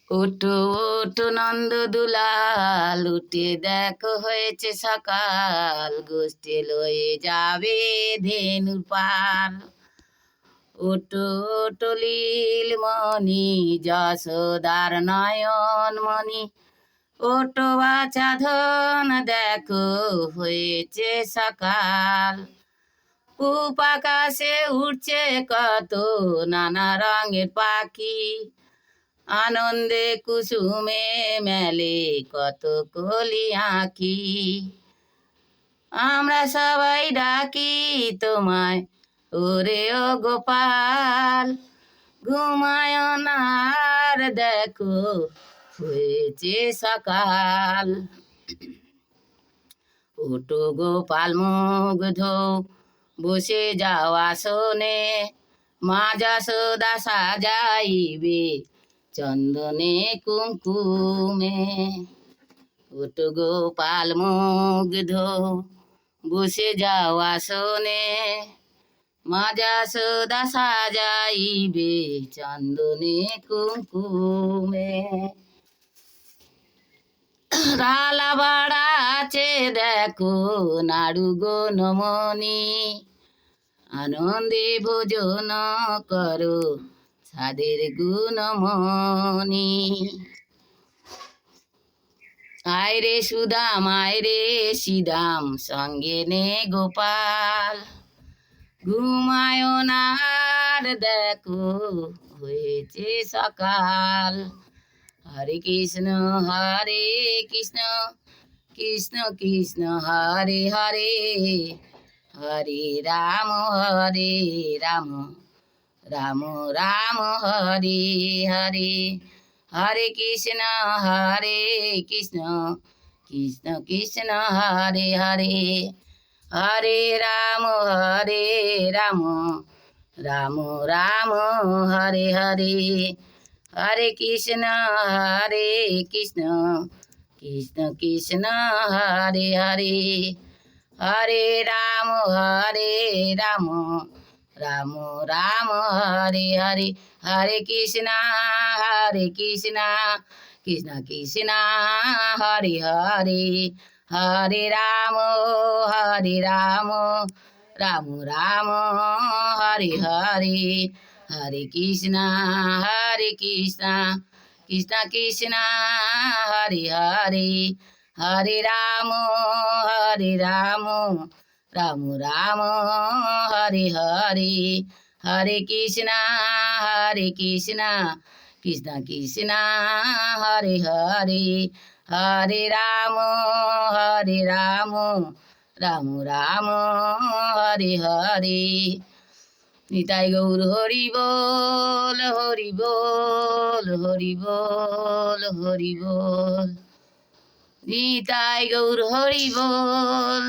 ওঠো ওঠো নন্দ দুলাল, উঠে দেখো হয়েছে সকাল, গোষ্ঠী লয়ে যাবে ধেনুর পাল। ওঠো ওঠো লীলমণি, যশোদার নয়ন মণি, ওঠো বাছা ধন দেখো হয়েছে সকাল। পূব আকাশে উঠছে কত নানা রঙের পাখি, আনন্দে কুসুমে মেলে কত কলি আঁখি। আমরা সবাই ডাকি তোমায় ওরে ও গোপাল, ঘুমায় না আর দেখো হয়েছে সকাল। ওঠো গোপাল মুগ্ধ বসে যাও আসনে, মা যশোদা সাজাইবে চন্দনে কুমকুমে। ওঠো গোপাল মুগ্ধ বসে যাও আসনে, মা যশোদা সাজাইবে চন্দনে কুমকুমে। রালা বাড়াছে দেখো নাড়ু গো নমনি, আনন্দে ভোজন করো সাদের গুণমণি। আয় রে সুদাম আয় রে সিদাম, সঙ্গে নে গোপাল, ঘুমায় না আর দেখো হয়েছে সকাল। হরে কৃষ্ণ কৃষ্ণ কৃষ্ণ হরে হরে, হরে রাম রাম রাম হরে হরে। হরে কৃষ্ণ কৃষ্ণ কৃষ্ণ হরে হরে, হরে রাম রাম রাম হরে হরে। হরে কৃষ্ণ কৃষ্ণ কৃষ্ণ হরে হরে, হরে রাম রাম রাম হরে হরে। হরে কৃষ্ণ কৃষ্ণ কৃষ্ণ হরে হরে, হরে রাম রাম রাম হরে হরে। হরে কৃষ্ণ কৃষ্ণ কৃষ্ণ হরে হরে, হরে রাম রাম হরে হরে। হরে কৃষ্ণ কৃষ্ণ কৃষ্ণ হরে হরে, হরে রাম রাম হরে হরে। নিতাই গৌর হরি বল হরি বল হরি বল হরি বল, নিতাই গৌর হরি বল।